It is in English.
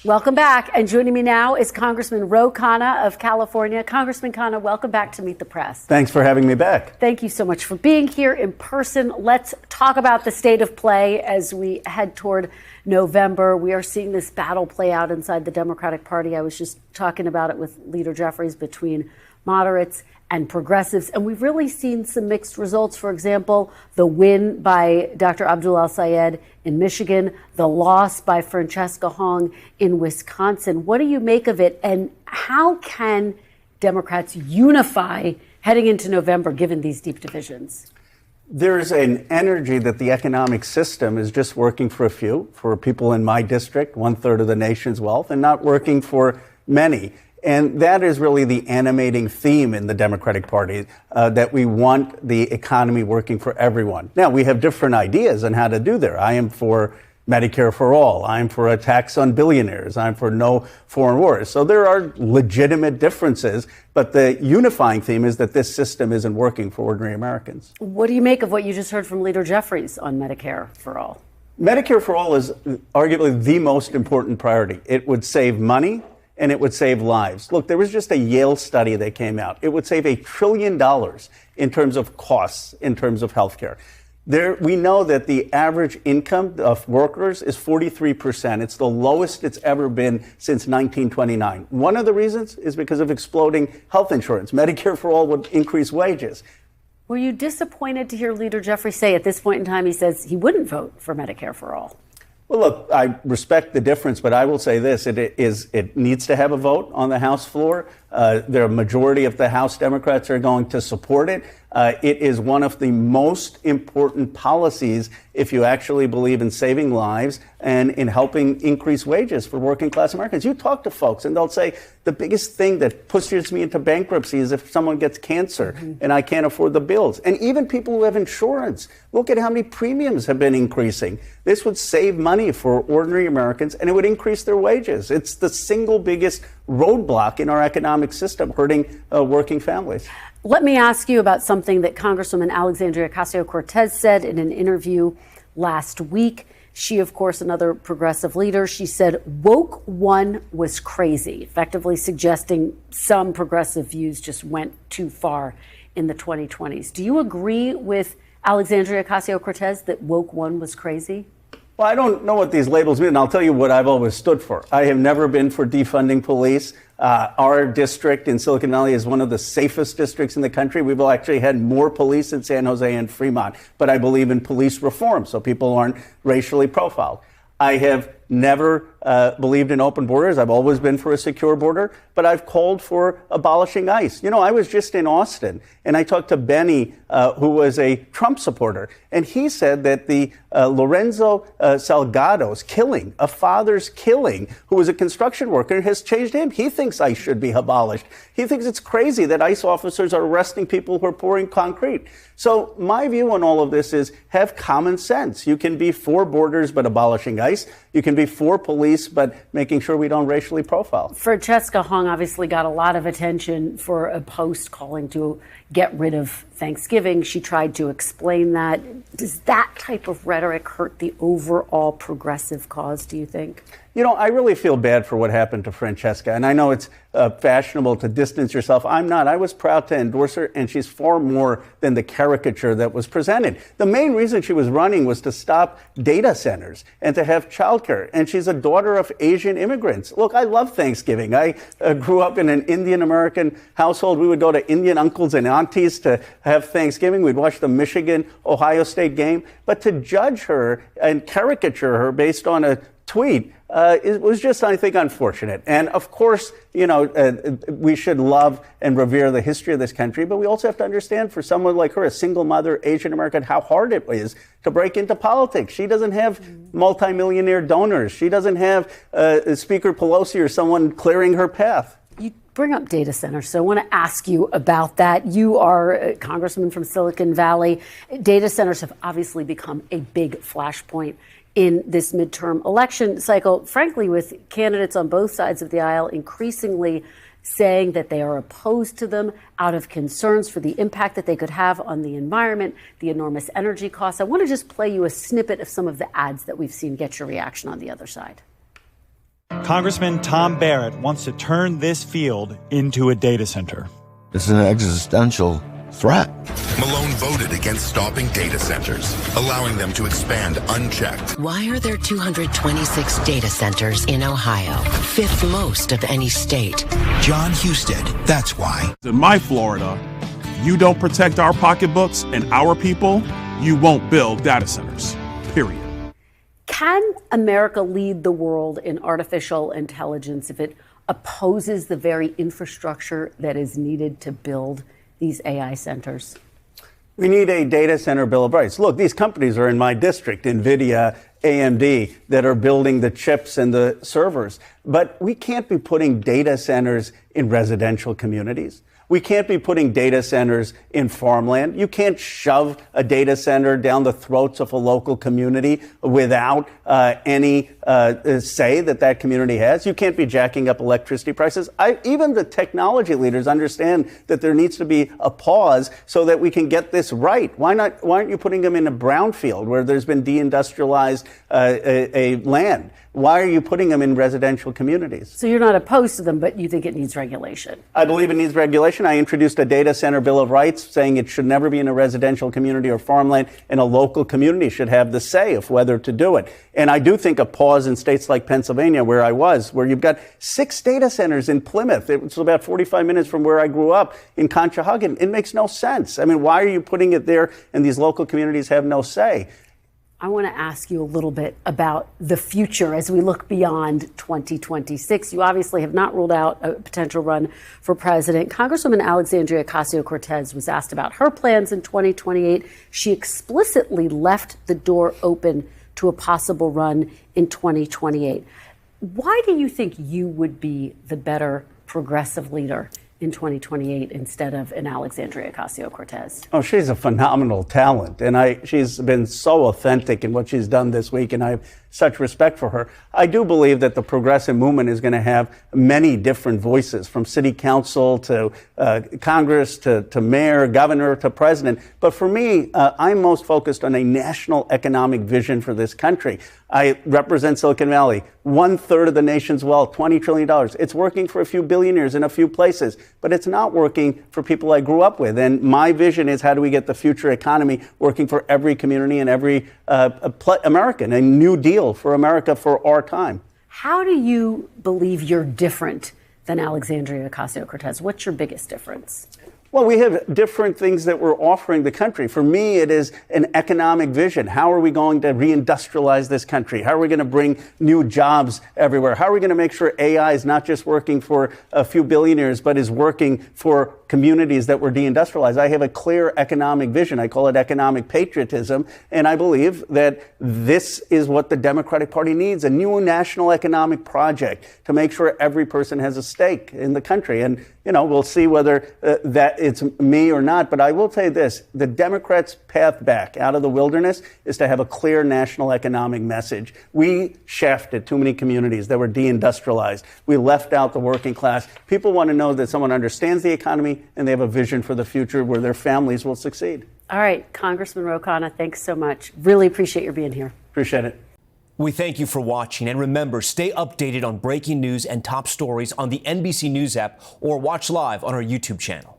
Welcome back. And joining me now is Congressman Ro Khanna of California. Congressman Khanna, welcome back to Meet the Press. Thanks for having me back. Thank you so much for being here in person. Let's talk about the state of play as we head toward November. We are seeing this battle play out inside the Democratic Party. I was just talking about it with Leader Jeffries between moderates and progressives. And we've really seen some mixed results. For example, the win by Dr. Abdul El-Sayed in Michigan, the loss by Francesca Hong in Wisconsin. What do you make of it? And how can Democrats unify heading into November, given these deep divisions? There's an energy that the economic system is just working for a few, for people in my district, 1/3 of the nation's wealth, and not working for many. And that is really the animating theme in the Democratic Party, that we want the economy working for everyone. Now, we have different ideas on how to do that. I am for Medicare for all. I'm for a tax on billionaires. I'm for no foreign wars. So there are legitimate differences, but the unifying theme is that this system isn't working for ordinary Americans. What do you make of what you just heard from Leader Jeffries on Medicare for all? Medicare for all is arguably the most important priority. It would save money and it would save lives. Look, there was just a Yale study that came out. It would save $1 trillion in terms of costs, in terms of healthcare. We know that the average income of workers is 43%. It's the lowest it's ever been since 1929. One of the reasons is because of exploding health insurance. Medicare for all would increase wages. Were you disappointed to hear Leader Jeffries say at this point in time he says he wouldn't vote for Medicare for all? Well, look, I respect the difference, but I will say this. It needs to have a vote on the House floor. The majority of the House Democrats are going to support it. It is one of the most important policies if you actually believe in saving lives and in helping increase wages for working class Americans. You talk to folks and they'll say the biggest thing that pushes me into bankruptcy is if someone gets cancer and I can't afford the bills. And even people who have insurance, look at how many premiums have been increasing. This would save money for ordinary Americans and it would increase their wages. It's the single biggest roadblock in our economic system, hurting working families. Let me ask you about something that Congresswoman Alexandria Ocasio-Cortez said in an interview last week. She, of course, another progressive leader, she said woke one was crazy, effectively suggesting some progressive views just went too far in the 2020s. Do you agree with Alexandria Ocasio-Cortez that woke one was crazy? Well, I don't know what these labels mean, and I'll tell you what I've always stood for. I have never been for defunding police. Our district in Silicon Valley is one of the safest districts in the country. We've actually had more police in San Jose and Fremont, but I believe in police reform so people aren't racially profiled. I have never believed in open borders. I've always been for a secure border, but I've called for abolishing ICE. You know, I was just in Austin and I talked to Benny, who was a Trump supporter, and he said that the Lorenzo Salgado's killing, a father's killing, who was a construction worker, has changed him. He thinks ICE should be abolished. He thinks it's crazy that ICE officers are arresting people who are pouring concrete. So my view on all of this is have common sense. You can be for borders but abolishing ICE. You can be for police, but making sure we don't racially profile. Francesca Hong obviously got a lot of attention for a post calling to get rid of Thanksgiving. She tried to explain that. Does that type of rhetoric hurt the overall progressive cause, do you think? You know, I really feel bad for what happened to Francesca, and I know it's fashionable to distance yourself. I'm not. I was proud to endorse her, and she's far more than the caricature that was presented. The main reason she was running was to stop data centers and to have childcare, and she's a daughter of Asian immigrants. Look, I love Thanksgiving. I grew up in an Indian-American household. We would go to Indian uncles and aunties to have Thanksgiving. We'd watch the Michigan-Ohio State game. But to judge her and caricature her based on a tweet, it was just, I think, unfortunate. And of course, you know, we should love and revere the history of this country, but we also have to understand for someone like her, a single mother, Asian American, how hard it is to break into politics. She doesn't have multimillionaire donors. She doesn't have Speaker Pelosi or someone clearing her path. You bring up data centers, so I want to ask you about that. You are a congressman from Silicon Valley. Data centers have obviously become a big flashpoint in this midterm election cycle, frankly, with candidates on both sides of the aisle increasingly saying that they are opposed to them out of concerns for the impact that they could have on the environment, the enormous energy costs. I want to just play you a snippet of some of the ads that we've seen. Get your reaction on the other side. Congressman Tom Barrett wants to turn this field into a data center. It's an existential threat. Malone voted against stopping data centers, allowing them to expand unchecked. Why are there 226 data centers in Ohio, fifth most of any state? John Husted, that's why. In my Florida, if you don't protect our pocketbooks and our people, you won't build data centers, period. Can America lead the world in artificial intelligence if it opposes the very infrastructure that is needed to build these AI centers? We need a data center bill of rights. Look, these companies are in my district, NVIDIA, AMD, that are building the chips and the servers. But we can't be putting data centers in residential communities. We can't be putting data centers in farmland. You can't shove a data center down the throats of a local community without any say that community has. You can't be jacking up electricity prices. Even the technology leaders understand that there needs to be a pause so that we can get this right. Why aren't you putting them in a brownfield where there's been deindustrialized land? Why are you putting them in residential communities? So you're not opposed to them, but you think it needs regulation? I believe it needs regulation. I introduced a data center bill of rights saying it should never be in a residential community or farmland, and a local community should have the say of whether to do it. And I do think a pause in states like Pennsylvania, where I was, where you've got 6 data centers in Plymouth. It's about 45 minutes from where I grew up in Conshohocken. It makes no sense. I mean, why are you putting it there and these local communities have no say? I want to ask you a little bit about the future as we look beyond 2026. You obviously have not ruled out a potential run for president. Congresswoman Alexandria Ocasio-Cortez was asked about her plans in 2028. She explicitly left the door open to a possible run in 2028. Why do you think you would be the better progressive leader in 2028 instead of an Alexandria Ocasio-Cortez? Oh, she's a phenomenal talent, and she's been so authentic in what she's done this week, and I have such respect for her. I do believe that the progressive movement is going to have many different voices, from city council to Congress to mayor, governor to president. But for me, I'm most focused on a national economic vision for this country. I represent Silicon Valley, 1/3 of the nation's wealth, $20 trillion. It's working for a few billionaires in a few places, but it's not working for people I grew up with. And my vision is, how do we get the future economy working for every community and every American, a new deal for America for our time? How do you believe you're different than Alexandria Ocasio-Cortez? What's your biggest difference? Well, we have different things that we're offering the country. For me, it is an economic vision. How are we going to reindustrialize this country? How are we going to bring new jobs everywhere? How are we going to make sure AI is not just working for a few billionaires, but is working for communities that were deindustrialized? I have a clear economic vision. I call it economic patriotism. And I believe that this is what the Democratic Party needs, a new national economic project to make sure every person has a stake in the country. And, we'll see whether that it's me or not. But I will say this, the Democrats' path back out of the wilderness is to have a clear national economic message. We shafted too many communities that were deindustrialized. We left out the working class. People want to know that someone understands the economy and they have a vision for the future where their families will succeed. All right, Congressman Khanna, thanks so much. Really appreciate your being here. Appreciate it. We thank you for watching, and remember, stay updated on breaking news and top stories on the NBC News app or watch live on our YouTube channel.